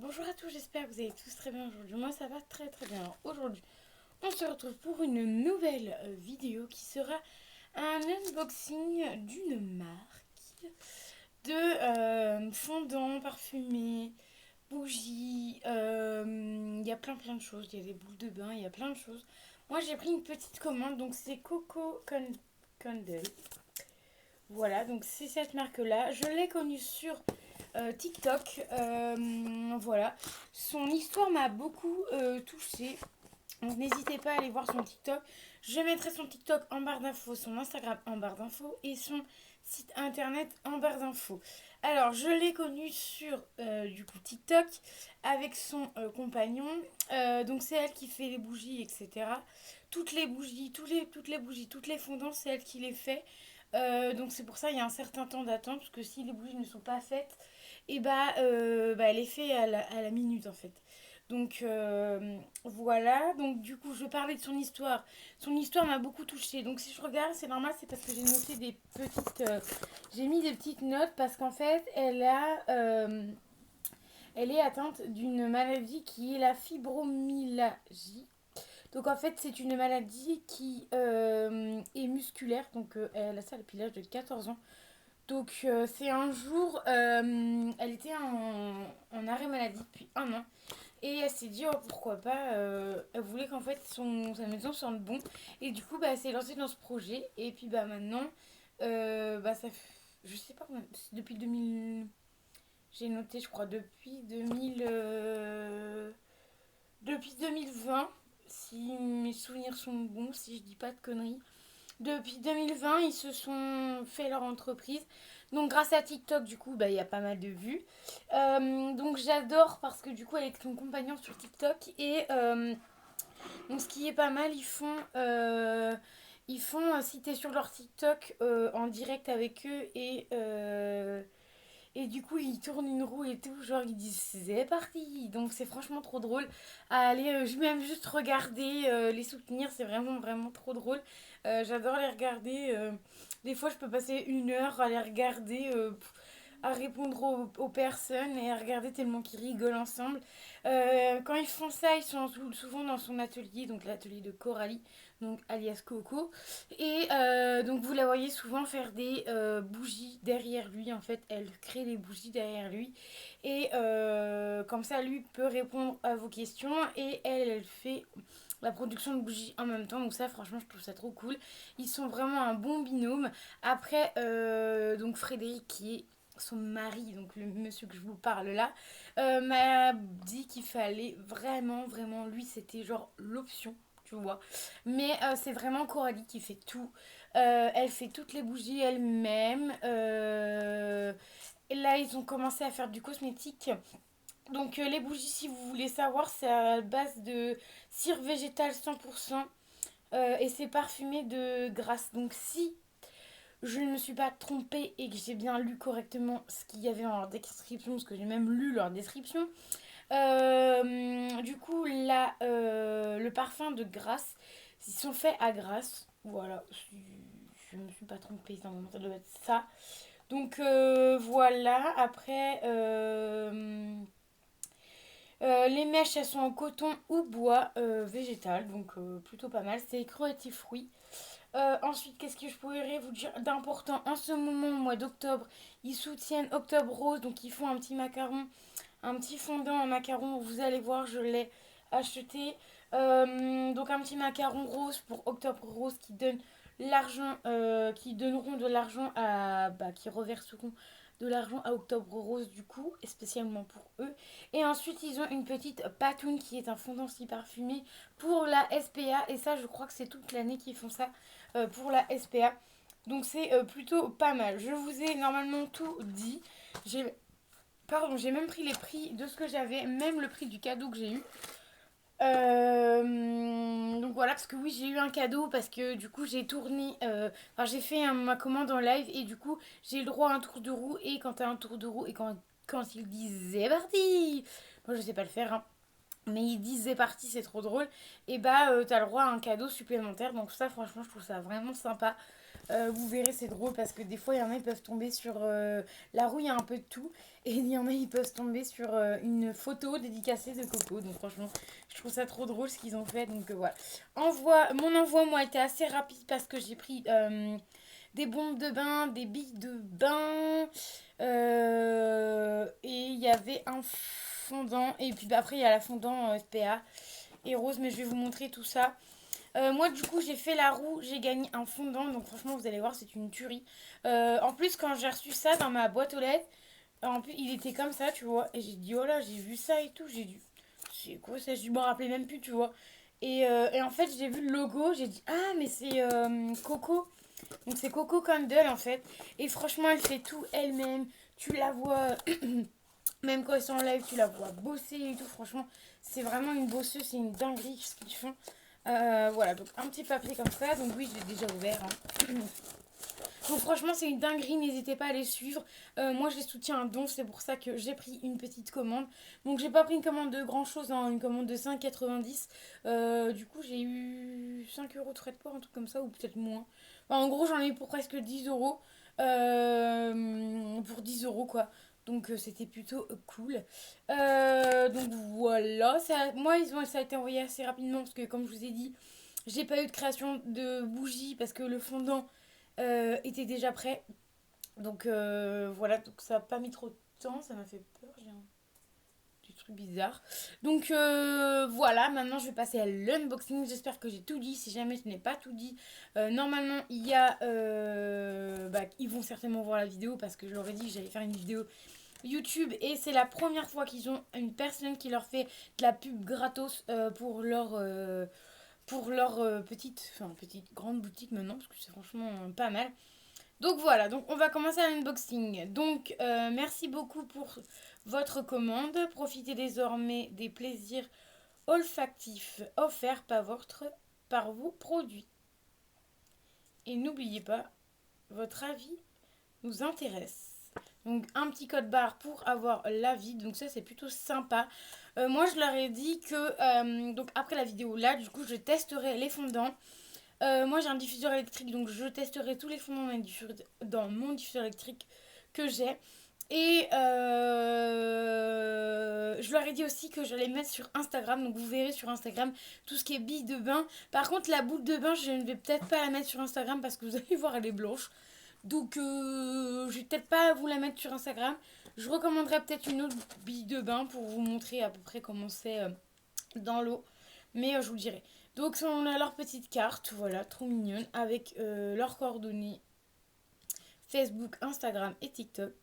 Bonjour à tous, j'espère que vous allez tous très bien aujourd'hui. Moi ça va très très bien. Alors, aujourd'hui, on se retrouve pour une nouvelle vidéo qui sera un unboxing d'une marque de fondants parfumés, bougies. Il y a plein de choses. Il y a des boules de bain, il y a plein de choses. Moi j'ai pris une petite commande, donc c'est Candle. Voilà, donc c'est cette marque-là. Je l'ai connue sur TikTok. Voilà. Son histoire m'a beaucoup touchée. Donc n'hésitez pas à aller voir son TikTok. Je mettrai son TikTok en barre d'infos, son Instagram en barre d'infos et son site internet en barre d'infos. Alors je l'ai connue sur du coup TikTok avec son compagnon. Donc c'est elle qui fait les bougies, etc. Toutes les bougies, toutes les bougies, toutes les fondants, c'est elle qui les fait. Donc c'est pour ça il y a un certain temps d'attente parce que si les bougies ne sont pas faites, et elle est faite à la minute en fait. Donc voilà, donc du coup je parlais de son histoire. Son histoire m'a beaucoup touchée. Donc si je regarde, c'est normal, c'est parce que j'ai noté des petites... j'ai mis des petites notes parce qu'en fait, elle est atteinte d'une maladie qui est la fibromyalgie. Donc en fait, c'est une maladie qui est musculaire. Donc elle a ça depuis l'âge de 14 ans. Donc c'est un jour, elle était en arrêt maladie depuis un an. Et elle s'est dit, oh, pourquoi pas, elle voulait qu'en fait sa maison sente bon. Et du coup, elle s'est lancée dans ce projet. Et puis maintenant, je sais pas combien, depuis 2000, j'ai noté, je crois, depuis 2020, si mes souvenirs sont bons, si je dis pas de conneries. Depuis 2020, ils se sont fait leur entreprise. Donc grâce à TikTok, du coup, il y a pas mal de vues. Donc j'adore parce que du coup, avec son compagnon sur TikTok. Et donc ce qui est pas mal, si t'es sur leur TikTok en direct avec eux et du coup, ils tournent une roue et tout, genre ils disent c'est parti. Donc c'est franchement trop drôle. À aller même juste regarder, les soutenir, c'est vraiment trop drôle. J'adore les regarder. Des fois, je peux passer une heure à les regarder, à répondre aux personnes et à regarder tellement qu'ils rigolent ensemble. Quand ils font ça, ils sont souvent dans son atelier, donc l'atelier de Coralie, donc alias Coco. Et donc vous la voyez souvent faire des bougies derrière lui. En fait, elle crée des bougies derrière lui. Et comme ça, lui peut répondre à vos questions. Et elle fait la production de bougies en même temps. Donc ça, franchement, je trouve ça trop cool. Ils sont vraiment un bon binôme. Après, donc Frédéric, qui est son mari, donc le monsieur que je vous parle là, m'a dit qu'il fallait vraiment, lui, c'était genre l'option, tu vois. Mais c'est vraiment Coralie qui fait tout. Elle fait toutes les bougies elle-même. Et là, ils ont commencé à faire du cosmétique. Donc les bougies, si vous voulez savoir, c'est à base de cire végétale 100%. Et c'est parfumé de grasse. Donc si je ne me suis pas trompée et que j'ai bien lu correctement ce qu'il y avait dans leur description, parce que j'ai même lu leur description, du coup, là, le parfum de Grasse, ils sont faits à Grasse. Voilà, si je me suis pas trompée, ça doit être ça. Donc voilà, après, les mèches, elles sont en coton ou bois végétal, donc plutôt pas mal. C'est Creative Fruit. Ensuite, qu'est-ce que je pourrais vous dire d'important en ce moment, au mois d'octobre? Ils soutiennent Octobre Rose, donc ils font un petit macaron, un petit fondant en macaron. Vous allez voir, je l'ai acheté. Donc un petit macaron rose pour Octobre Rose qui donne l'argent, qui donneront de l'argent qui reverseront de l'argent à Octobre Rose du coup, et spécialement pour eux. Et ensuite ils ont une petite patoune qui est un fondant si parfumé pour la SPA. Et ça, je crois que c'est toute l'année qu'ils font ça pour la SPA. Donc c'est plutôt pas mal. Je vous ai normalement tout dit. J'ai j'ai même pris les prix de ce que j'avais, même le prix du cadeau que j'ai eu. Donc voilà, parce que oui, j'ai eu un cadeau parce que du coup j'ai tourné, enfin j'ai fait ma commande en live et du coup j'ai le droit à un tour de roue. Et quand t'as un tour de roue et quand ils disent c'est parti, moi je sais pas le faire, hein, mais ils disent c'est parti, c'est trop drôle, et t'as le droit à un cadeau supplémentaire. Donc ça, franchement, je trouve ça vraiment sympa. Vous verrez, c'est drôle parce que des fois, il y en a, ils peuvent tomber sur la roue, il y a un peu de tout. Et il y en a, ils peuvent tomber sur une photo dédicacée de Coco. Donc franchement, je trouve ça trop drôle ce qu'ils ont fait. Donc voilà. Mon envoi, moi, était assez rapide parce que j'ai pris des bombes de bain, des billes de bain. Et il y avait un fondant. Et puis bah, après, il y a la fondant SPA et rose. Mais je vais vous montrer tout ça. Moi, du coup, j'ai fait la roue, j'ai gagné un fondant, donc franchement, vous allez voir, c'est une tuerie. En plus, quand j'ai reçu ça dans ma boîte aux lettres, en plus, il était comme ça, tu vois, et j'ai dit, oh là, j'ai vu ça et tout, j'ai dit, c'est quoi ça, je me rappelais même plus, tu vois. Et en fait, j'ai vu le logo, j'ai dit, ah, mais c'est Coco. Donc, c'est Coco Candle, en fait. Et franchement, elle fait tout elle-même. Tu la vois, même quand elle s'enlève, tu la vois bosser et tout. Franchement, c'est vraiment une bosseuse, c'est une dinguerie ce qu'ils font. Voilà, donc un petit papier comme ça. Donc oui, je l'ai déjà ouvert, hein. Donc franchement, c'est une dinguerie, n'hésitez pas à les suivre. Moi, je les soutiens un don, c'est pour ça que j'ai pris une petite commande. Donc j'ai pas pris une commande de grand chose, hein, une commande de 5,90. Du coup, j'ai eu 5 euros de frais de port, un truc comme ça, ou peut-être moins. Enfin, en gros, j'en ai eu pour presque 10 euros. Pour 10 euros, quoi. Donc c'était plutôt cool. Donc voilà, moi ça a été envoyé assez rapidement parce que comme je vous ai dit, j'ai pas eu de création de bougie parce que le fondant était déjà prêt. Donc voilà, donc ça a pas mis trop de temps, ça m'a fait peur, j'ai un petit truc bizarre. Donc voilà, maintenant je vais passer à l'unboxing. J'espère que j'ai tout dit. Si jamais je n'ai pas tout dit, normalement il y a... ils vont certainement voir la vidéo parce que je leur ai dit que j'allais faire une vidéo YouTube et c'est la première fois qu'ils ont une personne qui leur fait de la pub gratos pour leur petite grande boutique maintenant parce que c'est franchement pas mal. Donc voilà, donc on va commencer à l'unboxing. Donc merci beaucoup pour votre commande. Profitez désormais des plaisirs olfactifs offerts par vos produits. Et n'oubliez pas, votre avis nous intéresse. Donc un petit code barre pour avoir l'avis. Donc ça c'est plutôt sympa. Moi je leur ai dit que donc après la vidéo là, du coup je testerai les fondants. Moi j'ai un diffuseur électrique donc je testerai tous les fondants dans mon diffuseur électrique que j'ai. Et je leur ai dit aussi que j'allais mettre sur Instagram. Donc vous verrez sur Instagram tout ce qui est billes de bain. Par contre la boule de bain je ne vais peut-être pas la mettre sur Instagram parce que vous allez voir elle est blanche. Donc je vais peut-être pas vous la mettre sur Instagram. Je recommanderais peut-être une autre bille de bain pour vous montrer à peu près comment c'est dans l'eau. Mais je vous le dirai. Donc on a leur petite carte, voilà, trop mignonne, avec leurs coordonnées Facebook, Instagram et TikTok.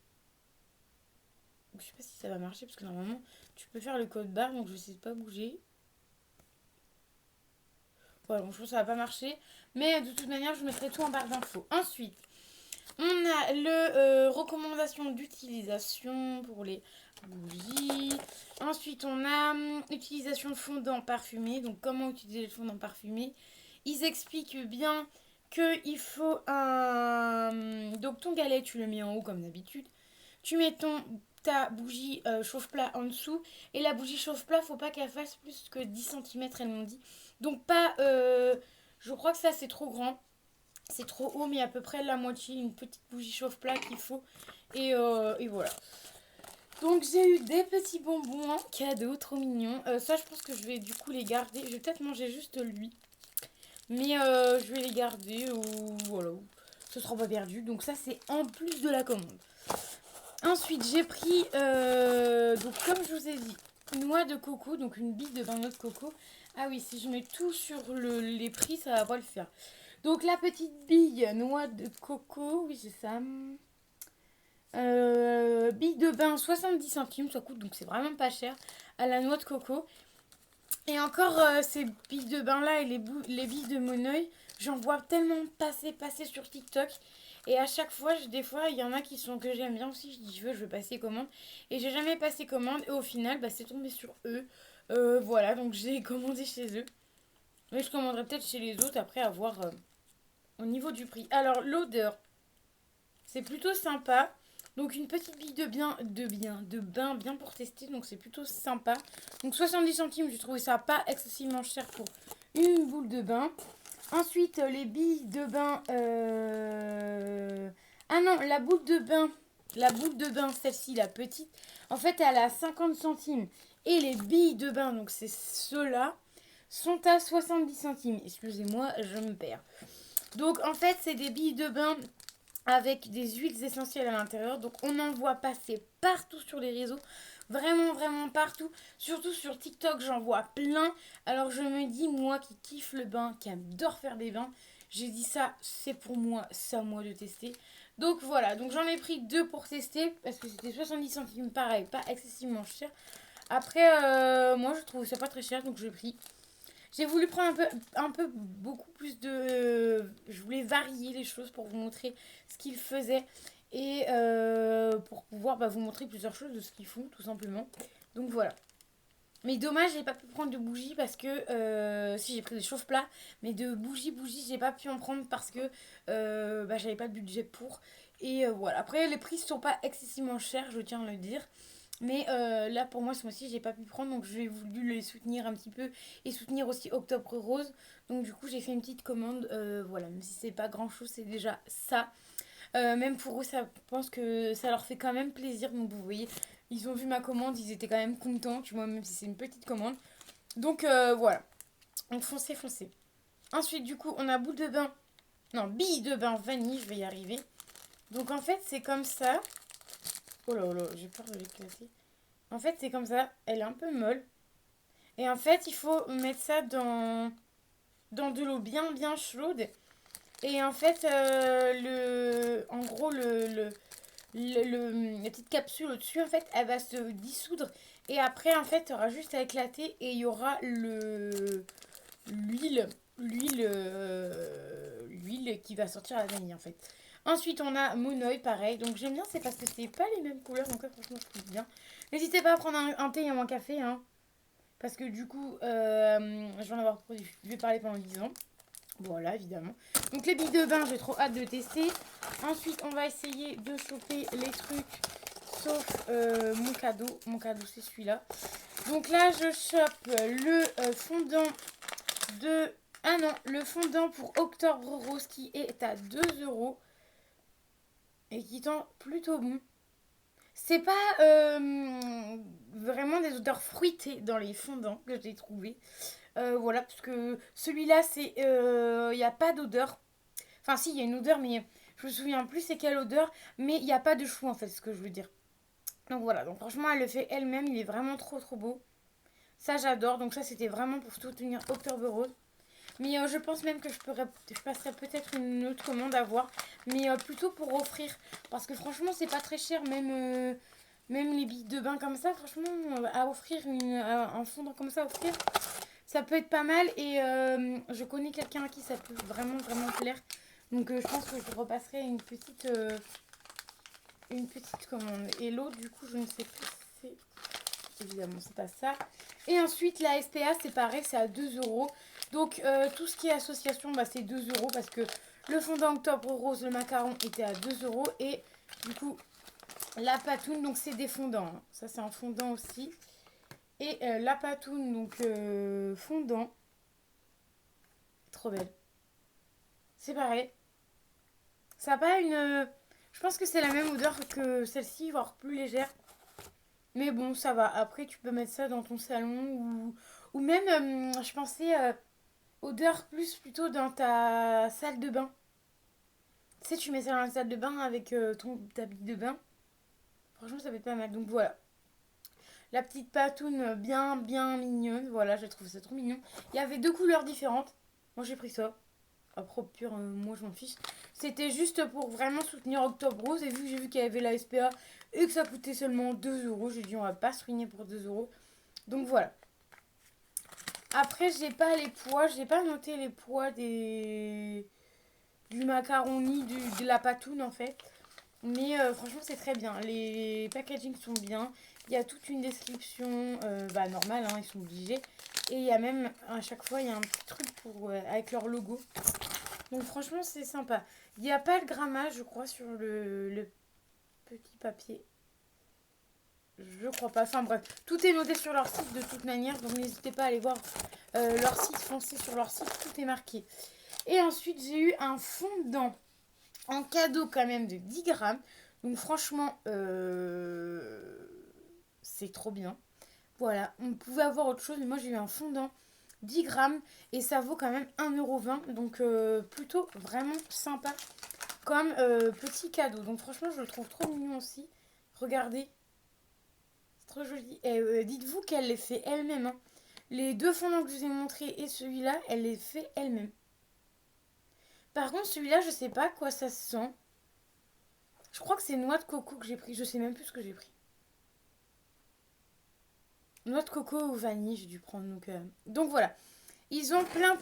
Donc, je sais pas si ça va marcher parce que normalement tu peux faire le code barre, donc je sais pas bouger. Voilà, bon, je pense que ça va pas marcher. Mais de toute manière, je mettrai tout en barre d'infos. Ensuite, on a le recommandation d'utilisation pour les bougies. Ensuite, on a utilisation de fondant parfumé. Donc, comment utiliser le fondant parfumé. Ils expliquent bien qu'il faut un... Donc, ton galet, tu le mets en haut comme d'habitude. Tu mets ta bougie chauffe-plat en dessous. Et la bougie chauffe-plat, faut pas qu'elle fasse plus que 10 centimètres, elles m'ont dit. Donc, pas... je crois que ça, c'est trop grand. C'est trop haut, mais à peu près la moitié, une petite bougie chauffe-plat qu'il faut. Et voilà. Donc j'ai eu des petits bonbons en cadeau, trop mignons. Ça, je pense que je vais du coup les garder. Je vais peut-être manger juste lui. Mais je vais les garder ou voilà. Ce sera pas perdu. Donc ça, c'est en plus de la commande. Ensuite, j'ai pris, donc comme je vous ai dit, noix de coco, donc une bille de noix de coco. Ah oui, si je mets tout sur les prix, ça va pas le faire. Donc la petite bille noix de coco, oui c'est ça. Bille de bain 70 centimes, ça coûte donc c'est vraiment pas cher à la noix de coco. Et encore ces billes de bain là et les billes de Monoi, j'en vois tellement passer sur TikTok. Et à chaque fois, des fois, il y en a qui sont que j'aime bien aussi. Je dis, je veux passer commande. Et j'ai jamais passé commande. Et au final, c'est tombé sur eux. Voilà, donc j'ai commandé chez eux. Mais je commanderai peut-être chez les autres après avoir au niveau du prix. Alors, l'odeur, c'est plutôt sympa. Donc, une petite bille de bain bien pour tester. Donc, c'est plutôt sympa. Donc, 70 centimes, j'ai trouvé ça pas excessivement cher pour une boule de bain. Ensuite, les billes de bain. Ah non, la boule de bain. La boule de bain, celle-ci, la petite. En fait, elle est à 50 centimes. Et les billes de bain, donc c'est ceux-là, sont à 70 centimes. Excusez-moi, je me perds. Donc en fait, c'est des billes de bain avec des huiles essentielles à l'intérieur. Donc on en voit passer partout sur les réseaux. Vraiment, vraiment partout. Surtout sur TikTok, j'en vois plein. Alors je me dis, moi qui kiffe le bain, qui adore faire des bains, j'ai dit ça, c'est pour moi, c'est à moi de tester. Donc voilà, donc j'en ai pris deux pour tester parce que c'était 70 centimes, pareil, pas excessivement cher. Après, moi je trouve ça pas très cher, donc j'ai pris. J'ai voulu prendre beaucoup plus de... Je voulais varier les choses pour vous montrer ce qu'ils faisaient et pour pouvoir vous montrer plusieurs choses de ce qu'ils font, tout simplement. Donc voilà. Mais dommage, j'ai pas pu prendre de bougies parce que... si, j'ai pris des chauffe-plats, mais de bougies, j'ai pas pu en prendre parce que j'avais pas le budget pour. Et voilà. Après, les prix sont pas excessivement chers, je tiens à le dire. Mais là, pour moi, ce mois-ci, j'ai pas pu prendre, donc j'ai voulu les soutenir un petit peu et soutenir aussi Octobre Rose. Donc, du coup, j'ai fait une petite commande. Voilà, même si c'est pas grand-chose, c'est déjà ça. Même pour eux, ça, je pense que ça leur fait quand même plaisir. Donc, vous voyez, ils ont vu ma commande, ils étaient quand même contents, tu vois, même si c'est une petite commande. Donc, voilà. Donc, foncez, foncez. Ensuite, du coup, on a boule de bain. Non, bille de bain vanille, je vais y arriver. Donc, en fait, c'est comme ça. Oh là là, j'ai peur de l'éclater. En fait, c'est comme ça. Elle est un peu molle. Et en fait, il faut mettre ça dans de l'eau bien, bien chaude. Et en fait, en gros, la petite capsule au-dessus, en fait, elle va se dissoudre. Et après, en fait, tu auras juste à éclater et il y aura l'huile, l'huile qui va sortir à la vanille, en fait. Ensuite, on a Monoï, pareil. Donc, j'aime bien, c'est parce que c'est pas les mêmes couleurs. Donc, là, franchement, je trouve bien. N'hésitez pas à prendre un thé et un café, hein. Parce que du coup, je vais en avoir produit. Je vais parler pendant 10 ans. Voilà, évidemment. Donc les billes de bain, j'ai trop hâte de tester. Ensuite, on va essayer de choper les trucs. Sauf mon cadeau. Mon cadeau, c'est celui-là. Donc là, je chope le fondant de... Ah non, le fondant pour Octobre Rose qui est à 2 € et qui tend plutôt bon. C'est pas vraiment des odeurs fruitées dans les fondants que j'ai trouvé. Voilà, parce que celui-là, c'est, il n'y a pas d'odeur. Enfin, si, il y a une odeur, mais je me souviens plus c'est quelle odeur. Mais il n'y a pas de chou, en fait, ce que je veux dire. Donc voilà, donc franchement, elle le fait elle-même. Il est vraiment trop, trop beau. Ça, j'adore. Donc ça, c'était vraiment pour soutenir October Rose. Mais je pense même que je passerai peut-être une autre commande à voir. Mais plutôt pour offrir. Parce que franchement, c'est pas très cher. Même les billes de bain comme ça, franchement, à offrir un fondant comme ça, à offrir, ça peut être pas mal. Et je connais quelqu'un à qui ça peut vraiment, vraiment plaire. Donc je pense que je repasserai une petite commande. Et l'autre, du coup, je ne sais plus. C'est évidemment, c'est pas ça. Et ensuite, la SPA, c'est pareil, c'est à 2 €. Donc, tout ce qui est association, c'est 2 € parce que le fondant Octobre Rose, le macaron était à 2 €. Et du coup, la patoune, donc c'est des fondants, hein. Ça, c'est un fondant aussi. Et la patoune, donc fondant. Trop belle. C'est pareil. Ça n'a pas une... Je pense que c'est la même odeur que celle-ci, voire plus légère. Mais bon, ça va. Après, tu peux mettre ça dans ton salon ou même, je pensais, odeur plus plutôt dans ta salle de bain. Tu sais, tu mets ça dans la salle de bain avec ta bille de bain. Franchement, ça peut être pas mal. Donc voilà. La petite patoune bien, bien mignonne. Voilà, je trouve ça trop mignon. Il y avait deux couleurs différentes. Moi, j'ai pris ça. Après, au pire, moi, je m'en fiche. C'était juste pour vraiment soutenir Octobre Rose. Et vu que j'ai vu qu'il y avait la SPA et que ça coûtait seulement 2 €, j'ai dit on va pas se ruiner pour 2 €. Donc voilà. Après, j'ai pas les poids. J'ai pas noté les poids du macaroni, de la patoune en fait. Mais franchement, c'est très bien. Les packaging sont bien. Il y a toute une description normale, hein, ils sont obligés. Et il y a même, à chaque fois, il y a un petit truc avec leur logo. Donc franchement, c'est sympa. Il n'y a pas le grammage, je crois, sur le petit papier. Je crois pas. Enfin bref, tout est noté sur leur site de toute manière. Donc n'hésitez pas à aller voir leur site, foncez sur leur site, tout est marqué. Et ensuite, j'ai eu un fondant en cadeau quand même de 10 grammes. Donc franchement, c'est trop bien. Voilà, on pouvait avoir autre chose, mais moi j'ai eu un fondant 10 grammes et ça vaut quand même 1,20 €. Donc plutôt vraiment sympa comme petit cadeau. Donc franchement, je le trouve trop mignon aussi. Regardez, c'est trop joli. Et dites-vous qu'elle les fait elle-même, hein. Les deux fondants que je vous ai montrés et celui-là, elle les fait elle-même. Par contre, celui-là, je sais pas à quoi ça sent. Je crois que c'est noix de coco que j'ai pris. Je sais même plus ce que j'ai pris. Noix de coco ou vanille, j'ai dû prendre. Donc voilà. Ils ont plein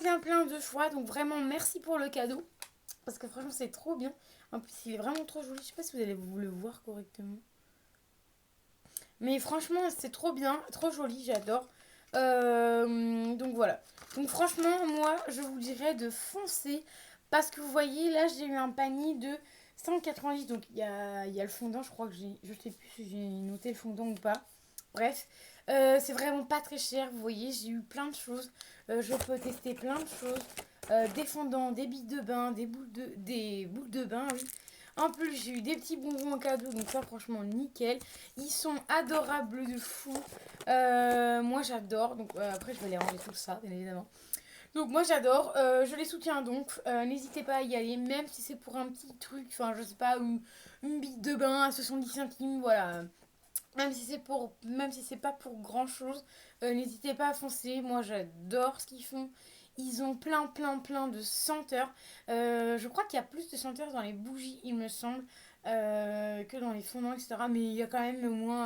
de choix. Donc vraiment, merci pour le cadeau. Parce que franchement, c'est trop bien. En plus, il est vraiment trop joli. Je sais pas si vous allez vous le voir correctement. Mais franchement, c'est trop bien. Trop joli, j'adore. Donc voilà. Donc franchement, moi, je vous dirais de foncer. Parce que vous voyez, là, j'ai eu un panier de 190. Donc il y a le fondant. Je crois que j'ai... Je sais plus si j'ai noté le fondant ou pas. Bref, c'est vraiment pas très cher. Vous voyez, j'ai eu plein de choses. Je peux tester plein de choses. Des fondants, des billes de bain, des boules de bain, oui. En plus, j'ai eu des petits bonbons en cadeau. Donc ça, franchement, nickel. Ils sont adorables de fou. Moi, j'adore. Donc après, je vais les ranger tout ça, bien évidemment. Donc moi j'adore, je les soutiens donc, n'hésitez pas à y aller, même si c'est pour un petit truc, enfin je sais pas, une bille de bain à 70 centimes, voilà, même si c'est pas pour grand chose, n'hésitez pas à foncer. Moi j'adore ce qu'ils font. Ils ont plein de senteurs. Je crois qu'il y a plus de senteurs dans les bougies, il me semble, que dans les fondants, etc. Mais il y a quand même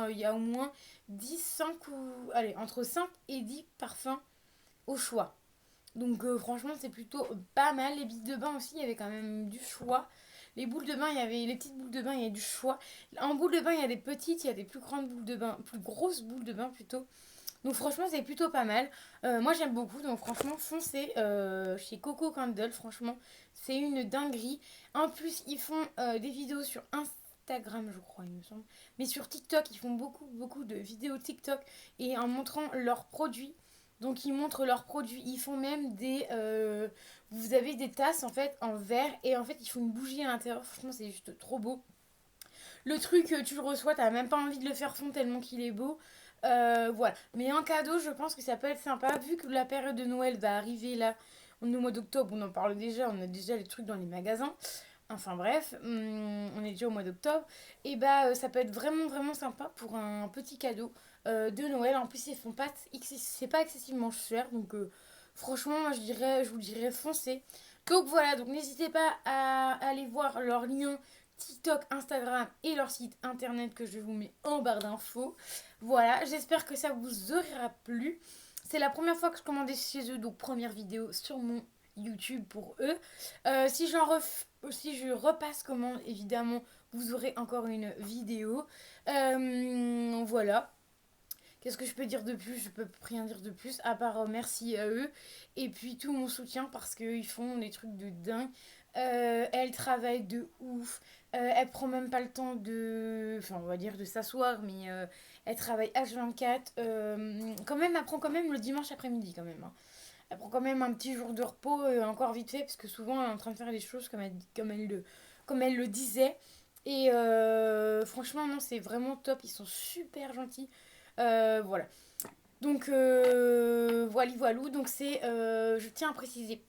il y a au moins 10 5 ou. Allez, entre 5 et 10 parfums au choix. Donc franchement c'est plutôt pas mal. Les billes de bain aussi, il y avait quand même du choix. Les boules de bain, il y avait les petites boules de bain, il y a du choix. En boules de bain, il y a des petites, il y a des plus grandes boules de bain, plus grosses boules de bain plutôt. Donc franchement, c'est plutôt pas mal. Moi, j'aime beaucoup. Donc franchement, foncez chez Coco Candle. Franchement, c'est une dinguerie. En plus, ils font des vidéos sur Instagram, je crois, il me semble. Mais sur TikTok, ils font beaucoup de vidéos TikTok et en montrant leurs produits. Donc ils montrent leurs produits. Ils font même des... vous avez des tasses en fait en verre et en fait ils font une bougie à l'intérieur. Franchement, c'est juste trop beau. Le truc, tu le reçois, t'as même pas envie de le faire fondre tellement qu'il est beau. Voilà. Mais un cadeau, je pense que ça peut être sympa. Vu que la période de Noël va arriver là, on est au mois d'octobre, on en parle déjà, on a déjà les trucs dans les magasins. Enfin bref, on est déjà au mois d'octobre. Et bah ça peut être vraiment sympa pour un petit cadeau de Noël. En plus, ils font pas, c'est pas excessivement cher. Donc franchement, moi je vous dirais foncez. Donc voilà, donc n'hésitez pas à aller voir leurs liens TikTok, Instagram et leur site internet que je vous mets en barre d'infos. Voilà, j'espère que ça vous aura plu. C'est la première fois que je commandais chez eux, donc première vidéo sur mon YouTube pour eux. Si je repasse commande, évidemment, vous aurez encore une vidéo. Voilà. Qu'est-ce que je peux dire de plus? Je peux rien dire de plus, à part merci à eux. Et puis tout mon soutien parce qu'ils font des trucs de dingue. Elle travaille de ouf. Elle prend même pas le temps de. Enfin, on va dire de s'asseoir, mais elle travaille H24. Quand même, elle prend quand même le dimanche après-midi, quand même, hein. Elle prend quand même un petit jour de repos, encore vite fait, parce que souvent elle est en train de faire les choses comme elle le disait. Et franchement, non, c'est vraiment top. Ils sont super gentils. Voilà. Donc, voilà. Donc, je tiens à préciser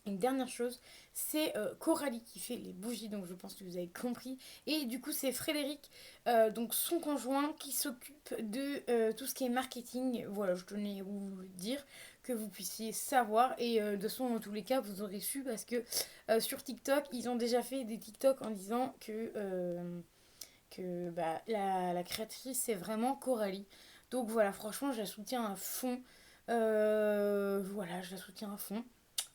une dernière chose, c'est Coralie qui fait les bougies, donc je pense que vous avez compris. Et du coup, c'est Frédéric, donc son conjoint, qui s'occupe de tout ce qui est marketing. Voilà, je tenais à vous le dire, que vous puissiez savoir. Et de toute façon, dans tous les cas, vous aurez su parce que sur TikTok, ils ont déjà fait des TikTok en disant que bah, la créatrice, c'est vraiment Coralie. Donc voilà, franchement, je la soutiens à fond. Voilà, je la soutiens à fond.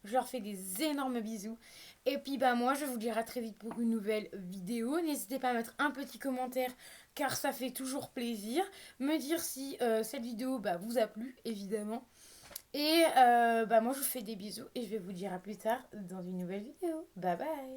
Je leur fais des énormes bisous. Et puis bah moi je vous dirai à très vite pour une nouvelle vidéo. N'hésitez pas à mettre un petit commentaire car ça fait toujours plaisir. Me dire si cette vidéo bah, vous a plu évidemment. Et bah moi je vous fais des bisous et je vais vous dire à plus tard dans une nouvelle vidéo. Bye bye.